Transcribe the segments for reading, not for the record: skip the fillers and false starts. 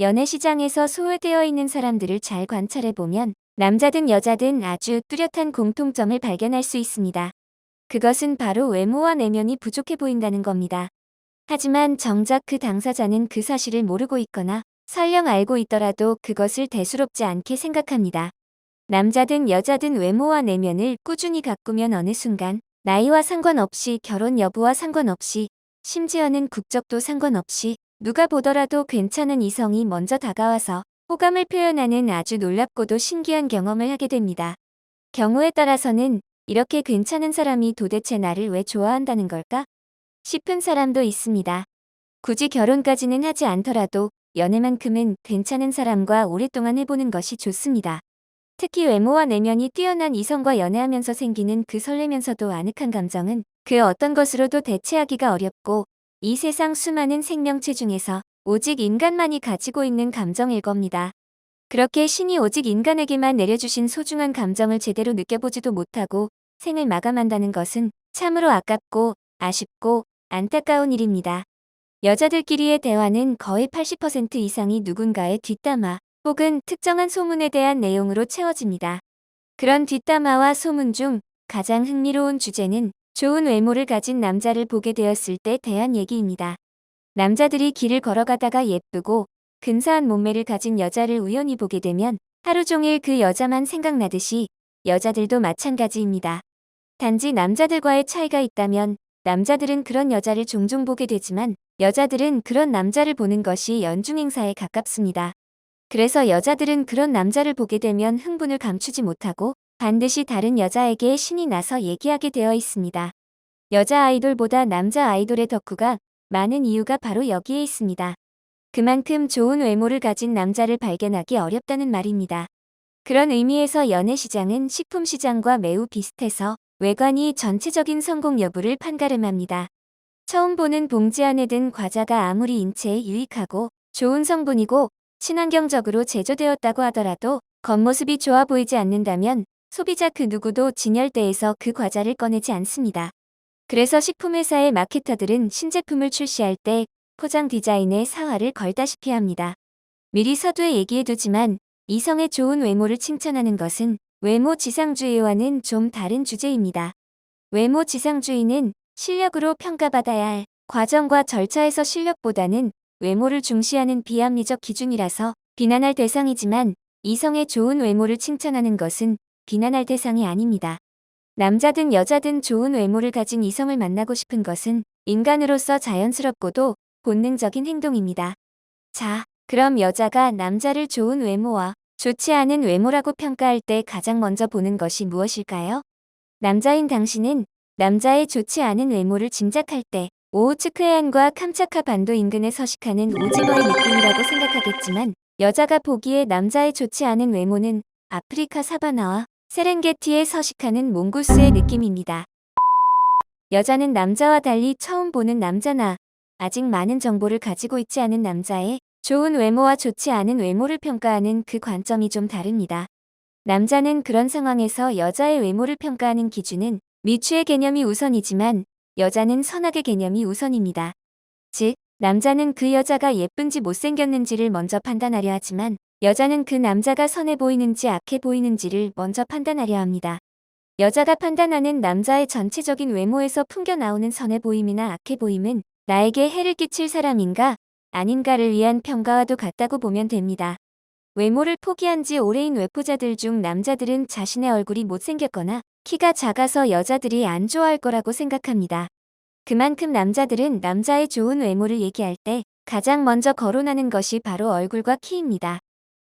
연애 시장에서 소외되어 있는 사람들을 잘 관찰해보면 남자든 여자든 아주 뚜렷한 공통점을 발견할 수 있습니다. 그것은 바로 외모와 내면이 부족해 보인다는 겁니다. 하지만 정작 그 당사자는 그 사실을 모르고 있거나 설령 알고 있더라도 그것을 대수롭지 않게 생각합니다. 남자든 여자든 외모와 내면을 꾸준히 가꾸면 어느 순간 나이와 상관없이 결혼 여부와 상관없이 심지어는 국적도 상관없이 누가 보더라도 괜찮은 이성이 먼저 다가와서 호감을 표현하는 아주 놀랍고도 신기한 경험을 하게 됩니다. 경우에 따라서는 이렇게 괜찮은 사람이 도대체 나를 왜 좋아한다는 걸까? 싶은 사람도 있습니다. 굳이 결혼까지는 하지 않더라도 연애만큼은 괜찮은 사람과 오랫동안 해보는 것이 좋습니다. 특히 외모와 내면이 뛰어난 이성과 연애하면서 생기는 그 설레면서도 아늑한 감정은 그 어떤 것으로도 대체하기가 어렵고 이 세상 수많은 생명체 중에서 오직 인간만이 가지고 있는 감정일 겁니다. 그렇게 신이 오직 인간에게만 내려주신 소중한 감정을 제대로 느껴보지도 못하고 생을 마감한다는 것은 참으로 아깝고 아쉽고 안타까운 일입니다. 여자들끼리의 대화는 거의 80% 이상이 누군가의 뒷담화 혹은 특정한 소문에 대한 내용으로 채워집니다. 그런 뒷담화와 소문 중 가장 흥미로운 주제는 좋은 외모를 가진 남자를 보게 되었을 때 대한 얘기입니다. 남자들이 길을 걸어가다가 예쁘고 근사한 몸매를 가진 여자를 우연히 보게 되면 하루 종일 그 여자만 생각나듯이 여자들도 마찬가지입니다. 단지 남자들과의 차이가 있다면 남자들은 그런 여자를 종종 보게 되지만 여자들은 그런 남자를 보는 것이 연중행사에 가깝습니다. 그래서 여자들은 그런 남자를 보게 되면 흥분을 감추지 못하고 반드시 다른 여자에게 신이 나서 얘기하게 되어 있습니다. 여자 아이돌보다 남자 아이돌의 덕후가 많은 이유가 바로 여기에 있습니다. 그만큼 좋은 외모를 가진 남자를 발견하기 어렵다는 말입니다. 그런 의미에서 연애 시장은 식품 시장과 매우 비슷해서 외관이 전체적인 성공 여부를 판가름합니다. 처음 보는 봉지 안에 든 과자가 아무리 인체에 유익하고 좋은 성분이고 친환경적으로 제조되었다고 하더라도 겉모습이 좋아 보이지 않는다면 소비자 그 누구도 진열대에서 그 과자를 꺼내지 않습니다. 그래서 식품회사의 마케터들은 신제품을 출시할 때 포장 디자인에 사활을 걸다시피 합니다. 미리 서두에 얘기해두지만 이성의 좋은 외모를 칭찬하는 것은 외모 지상주의와는 좀 다른 주제입니다. 외모 지상주의는 실력으로 평가받아야 할 과정과 절차에서 실력보다는 외모를 중시하는 비합리적 기준이라서 비난할 대상이지만 이성의 좋은 외모를 칭찬하는 것은 비난할 대상이 아닙니다. 남자든 여자든 좋은 외모를 가진 이성을 만나고 싶은 것은 인간으로서 자연스럽고도 본능적인 행동입니다. 자, 그럼 여자가 남자를 좋은 외모와 좋지 않은 외모라고 평가할 때 가장 먼저 보는 것이 무엇일까요? 남자인 당신은 남자의 좋지 않은 외모를 짐작할 때 오호츠크 해안과 캄차카 반도 인근에 서식하는 오징어의 느낌이라고 생각하겠지만 여자가 보기에 남자의 좋지 않은 외모는 아프리카 사바나와 세렝게티에 서식하는 몽고스의 느낌입니다. 여자는 남자와 달리 처음 보는 남자나 아직 많은 정보를 가지고 있지 않은 남자의 좋은 외모와 좋지 않은 외모를 평가하는 그 관점이 좀 다릅니다. 남자는 그런 상황에서 여자의 외모를 평가하는 기준은 미취의 개념이 우선이지만 여자는 선악의 개념이 우선입니다. 즉, 남자는 그 여자가 예쁜지 못생겼는지를 먼저 판단하려 하지만 여자는 그 남자가 선해 보이는지 악해 보이는지를 먼저 판단하려 합니다. 여자가 판단하는 남자의 전체적인 외모에서 풍겨나오는 선해 보임이나 악해 보임은 나에게 해를 끼칠 사람인가 아닌가를 위한 평가와도 같다고 보면 됩니다. 외모를 포기한 지 오래인 외포자들 중 남자들은 자신의 얼굴이 못생겼거나 키가 작아서 여자들이 안 좋아할 거라고 생각합니다. 그만큼 남자들은 남자의 좋은 외모를 얘기할 때 가장 먼저 거론하는 것이 바로 얼굴과 키입니다.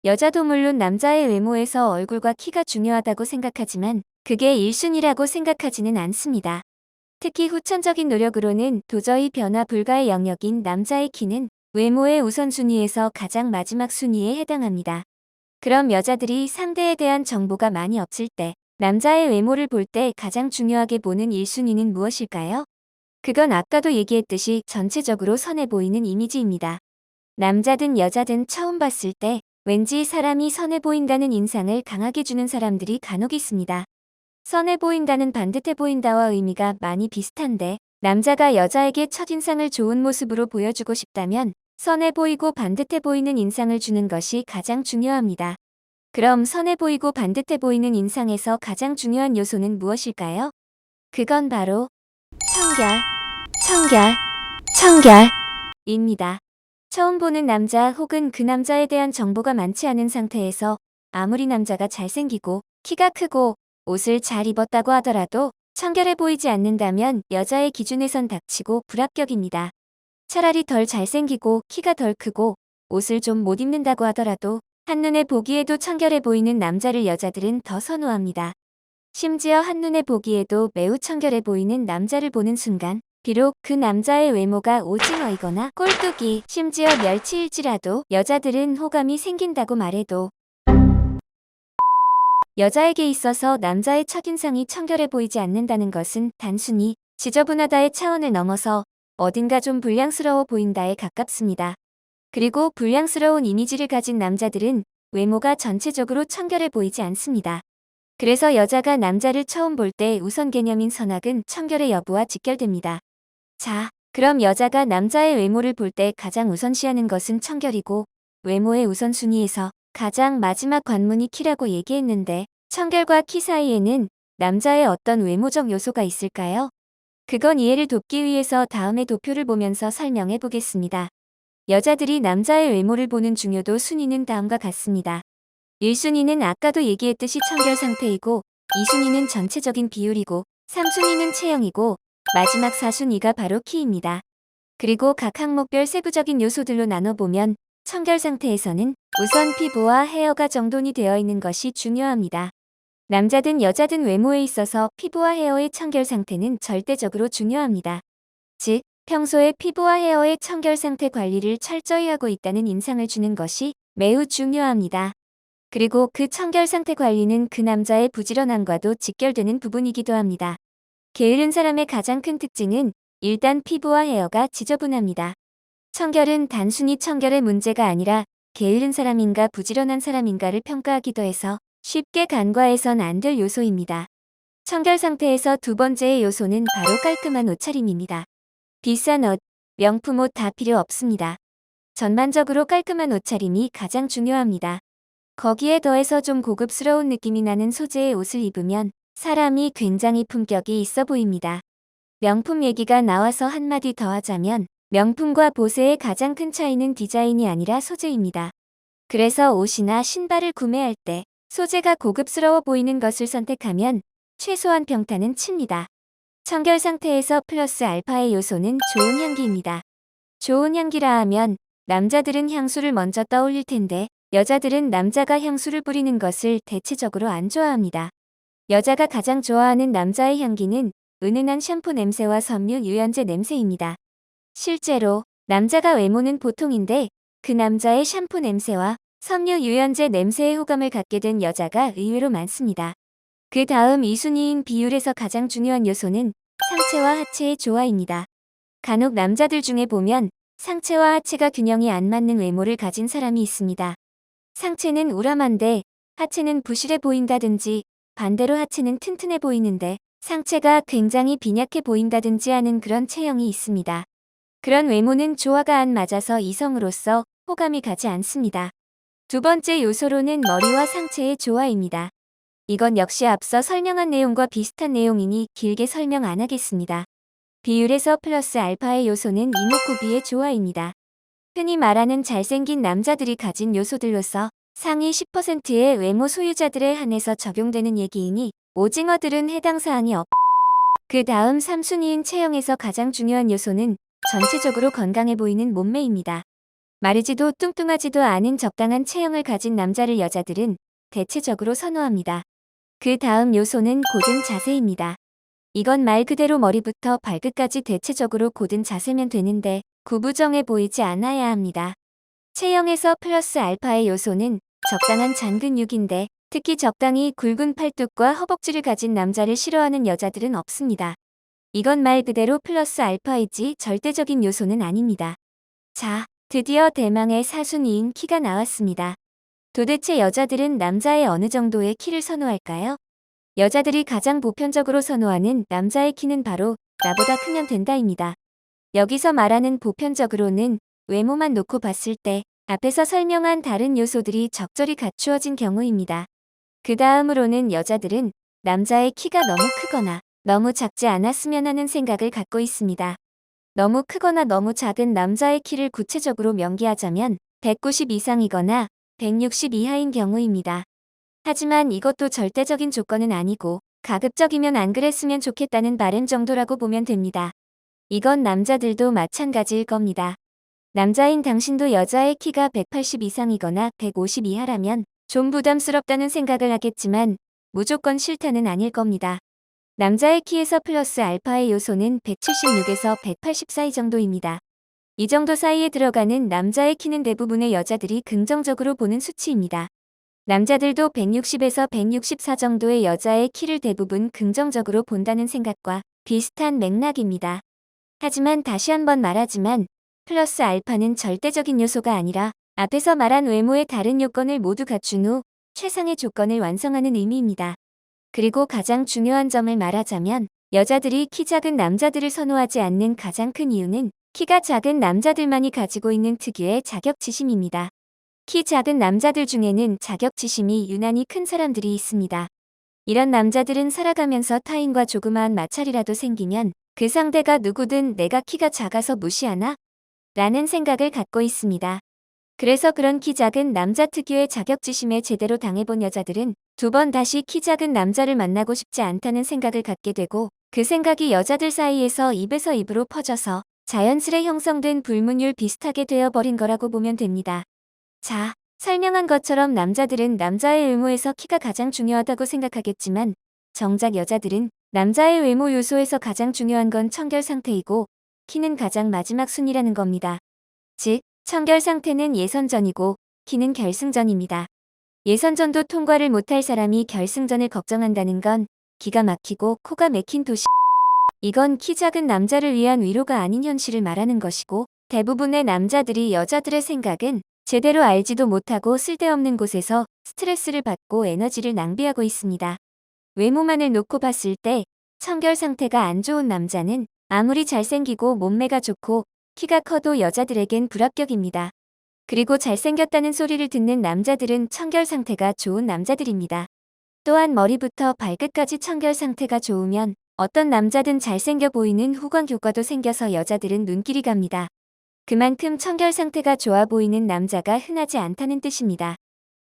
여자도 물론 남자의 외모에서 얼굴과 키가 중요하다고 생각하지만 그게 1순위라고 생각하지는 않습니다. 특히 후천적인 노력으로는 도저히 변화 불가의 영역인 남자의 키는 외모의 우선순위에서 가장 마지막 순위에 해당합니다. 그럼 여자들이 상대에 대한 정보가 많이 없을 때 남자의 외모를 볼 때 가장 중요하게 보는 1순위는 무엇일까요? 그건 아까도 얘기했듯이 전체적으로 선해 보이는 이미지입니다. 남자든 여자든 처음 봤을 때 왠지 사람이 선해 보인다는 인상을 강하게 주는 사람들이 간혹 있습니다. 선해 보인다는 반듯해 보인다와 의미가 많이 비슷한데 남자가 여자에게 첫인상을 좋은 모습으로 보여주고 싶다면 선해 보이고 반듯해 보이는 인상을 주는 것이 가장 중요합니다. 그럼 선해 보이고 반듯해 보이는 인상에서 가장 중요한 요소는 무엇일까요? 그건 바로 청결, 청결, 청결입니다. 처음 보는 남자 혹은 그 남자에 대한 정보가 많지 않은 상태에서 아무리 남자가 잘생기고 키가 크고 옷을 잘 입었다고 하더라도 청결해 보이지 않는다면 여자의 기준에선 닥치고 불합격입니다. 차라리 덜 잘생기고 키가 덜 크고 옷을 좀 못 입는다고 하더라도 한눈에 보기에도 청결해 보이는 남자를 여자들은 더 선호합니다. 심지어 한눈에 보기에도 매우 청결해 보이는 남자를 보는 순간 비록 그 남자의 외모가 오징어이거나 꼴뚜기, 심지어 멸치일지라도 여자들은 호감이 생긴다고 말해도 여자에게 있어서 남자의 첫인상이 청결해 보이지 않는다는 것은 단순히 지저분하다의 차원을 넘어서 어딘가 좀 불량스러워 보인다에 가깝습니다. 그리고 불량스러운 이미지를 가진 남자들은 외모가 전체적으로 청결해 보이지 않습니다. 그래서 여자가 남자를 처음 볼 때 우선 개념인 선악은 청결의 여부와 직결됩니다. 자, 그럼 여자가 남자의 외모를 볼 때 가장 우선시하는 것은 청결이고 외모의 우선순위에서 가장 마지막 관문이 키라고 얘기했는데 청결과 키 사이에는 남자의 어떤 외모적 요소가 있을까요? 그건 이해를 돕기 위해서 다음의 도표를 보면서 설명해 보겠습니다. 여자들이 남자의 외모를 보는 중요도 순위는 다음과 같습니다. 1순위는 아까도 얘기했듯이 청결 상태이고 2순위는 전체적인 비율이고 3순위는 체형이고 마지막 4순위가 바로 키입니다. 그리고 각 항목별 세부적인 요소들로 나눠보면 청결 상태에서는 우선 피부와 헤어가 정돈이 되어 있는 것이 중요합니다. 남자든 여자든 외모에 있어서 피부와 헤어의 청결 상태는 절대적으로 중요합니다. 즉, 평소에 피부와 헤어의 청결 상태 관리를 철저히 하고 있다는 인상을 주는 것이 매우 중요합니다. 그리고 그 청결 상태 관리는 그 남자의 부지런함과도 직결되는 부분이기도 합니다. 게으른 사람의 가장 큰 특징은 일단 피부와 헤어가 지저분합니다. 청결은 단순히 청결의 문제가 아니라 게으른 사람인가 부지런한 사람인가를 평가하기도 해서 쉽게 간과해선 안 될 요소입니다. 청결 상태에서 두 번째의 요소는 바로 깔끔한 옷차림입니다. 비싼 옷, 명품 옷 다 필요 없습니다. 전반적으로 깔끔한 옷차림이 가장 중요합니다. 거기에 더해서 좀 고급스러운 느낌이 나는 소재의 옷을 입으면 사람이 굉장히 품격이 있어 보입니다. 명품 얘기가 나와서 한마디 더 하자면 명품과 보세의 가장 큰 차이는 디자인이 아니라 소재입니다. 그래서 옷이나 신발을 구매할 때 소재가 고급스러워 보이는 것을 선택하면 최소한 평타는 칩니다. 청결 상태에서 플러스 알파의 요소는 좋은 향기입니다. 좋은 향기라 하면 남자들은 향수를 먼저 떠올릴 텐데 여자들은 남자가 향수를 뿌리는 것을 대체적으로 안 좋아합니다. 여자가 가장 좋아하는 남자의 향기는 은은한 샴푸 냄새와 섬유 유연제 냄새입니다. 실제로 남자가 외모는 보통인데 그 남자의 샴푸 냄새와 섬유 유연제 냄새에 호감을 갖게 된 여자가 의외로 많습니다. 그 다음 2순위인 비율에서 가장 중요한 요소는 상체와 하체의 조화입니다. 간혹 남자들 중에 보면 상체와 하체가 균형이 안 맞는 외모를 가진 사람이 있습니다. 상체는 우람한데 하체는 부실해 보인다든지 반대로 하체는 튼튼해 보이는데 상체가 굉장히 빈약해 보인다든지 하는 그런 체형이 있습니다. 그런 외모는 조화가 안 맞아서 이성으로서 호감이 가지 않습니다. 두 번째 요소로는 머리와 상체의 조화입니다. 이건 역시 앞서 설명한 내용과 비슷한 내용이니 길게 설명 안 하겠습니다. 비율에서 플러스 알파의 요소는 이목구비의 조화입니다. 흔히 말하는 잘생긴 남자들이 가진 요소들로서 상위 10%의 외모 소유자들에 한해서 적용되는 얘기이니 오징어들은 해당 사항이 없. 그 다음 3순위인 체형에서 가장 중요한 요소는 전체적으로 건강해 보이는 몸매입니다. 마르지도 뚱뚱하지도 않은 적당한 체형을 가진 남자를 여자들은 대체적으로 선호합니다. 그 다음 요소는 곧은 자세입니다. 이건 말 그대로 머리부터 발끝까지 대체적으로 곧은 자세면 되는데 구부정해 보이지 않아야 합니다. 체형에서 플러스 알파의 요소는 적당한 잔근육인데 특히 적당히 굵은 팔뚝과 허벅지를 가진 남자를 싫어하는 여자들은 없습니다. 이건 말 그대로 플러스 알파이지 절대적인 요소는 아닙니다. 자, 드디어 대망의 4순위인 키가 나왔습니다. 도대체 여자들은 남자의 어느 정도의 키를 선호할까요? 여자들이 가장 보편적으로 선호하는 남자의 키는 바로 나보다 크면 된다입니다. 여기서 말하는 보편적으로는 외모만 놓고 봤을 때 앞에서 설명한 다른 요소들이 적절히 갖추어진 경우입니다. 그 다음으로는 여자들은 남자의 키가 너무 크거나 너무 작지 않았으면 하는 생각을 갖고 있습니다. 너무 크거나 너무 작은 남자의 키를 구체적으로 명기하자면 190 이상이거나 160 이하인 경우입니다. 하지만 이것도 절대적인 조건은 아니고 가급적이면 안 그랬으면 좋겠다는 바람 정도라고 보면 됩니다. 이건 남자들도 마찬가지일 겁니다. 남자인 당신도 여자의 키가 180 이상이거나 150 이하라면 좀 부담스럽다는 생각을 하겠지만 무조건 싫다는 아닐 겁니다. 남자의 키에서 플러스 알파의 요소는 176에서 180 사이 정도입니다. 이 정도 사이에 들어가는 남자의 키는 대부분의 여자들이 긍정적으로 보는 수치입니다. 남자들도 160에서 164 정도의 여자의 키를 대부분 긍정적으로 본다는 생각과 비슷한 맥락입니다. 하지만 다시 한번 말하지만 플러스 알파는 절대적인 요소가 아니라 앞에서 말한 외모의 다른 요건을 모두 갖춘 후 최상의 조건을 완성하는 의미입니다. 그리고 가장 중요한 점을 말하자면 여자들이 키 작은 남자들을 선호하지 않는 가장 큰 이유는 키가 작은 남자들만이 가지고 있는 특유의 자격지심입니다. 키 작은 남자들 중에는 자격지심이 유난히 큰 사람들이 있습니다. 이런 남자들은 살아가면서 타인과 조그마한 마찰이라도 생기면 그 상대가 누구든 내가 키가 작아서 무시하나? 라는 생각을 갖고 있습니다. 그래서 그런 키 작은 남자 특유의 자격지심에 제대로 당해본 여자들은 두 번 다시 키 작은 남자를 만나고 싶지 않다는 생각을 갖게 되고 그 생각이 여자들 사이에서 입에서 입으로 퍼져서 자연스레 형성된 불문율 비슷하게 되어버린 거라고 보면 됩니다. 자, 설명한 것처럼 남자들은 남자의 외모에서 키가 가장 중요하다고 생각하겠지만 정작 여자들은 남자의 외모 요소에서 가장 중요한 건 청결 상태이고 키는 가장 마지막 순위라는 겁니다. 즉, 청결 상태는 예선전이고 키는 결승전입니다. 예선전도 통과를 못할 사람이 결승전을 걱정한다는 건 기가 막히고 코가 막힌 도시. 이건 키 작은 남자를 위한 위로가 아닌 현실을 말하는 것이고 대부분의 남자들이 여자들의 생각은 제대로 알지도 못하고 쓸데없는 곳에서 스트레스를 받고 에너지를 낭비하고 있습니다. 외모만을 놓고 봤을 때 청결 상태가 안 좋은 남자는 아무리 잘생기고 몸매가 좋고 키가 커도 여자들에겐 불합격입니다. 그리고 잘생겼다는 소리를 듣는 남자들은 청결 상태가 좋은 남자들입니다. 또한 머리부터 발끝까지 청결 상태가 좋으면 어떤 남자든 잘생겨 보이는 후광 효과도 생겨서 여자들은 눈길이 갑니다. 그만큼 청결 상태가 좋아 보이는 남자가 흔하지 않다는 뜻입니다.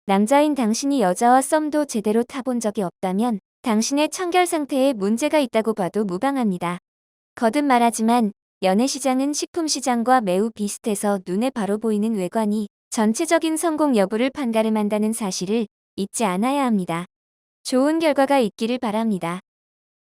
남자인 당신이 여자와 썸도 제대로 타본 적이 없다면 당신의 청결 상태에 문제가 있다고 봐도 무방합니다. 거듭 말하지만 연애시장은 식품시장과 매우 비슷해서 눈에 바로 보이는 외관이 전체적인 성공 여부를 판가름한다는 사실을 잊지 않아야 합니다. 좋은 결과가 있기를 바랍니다.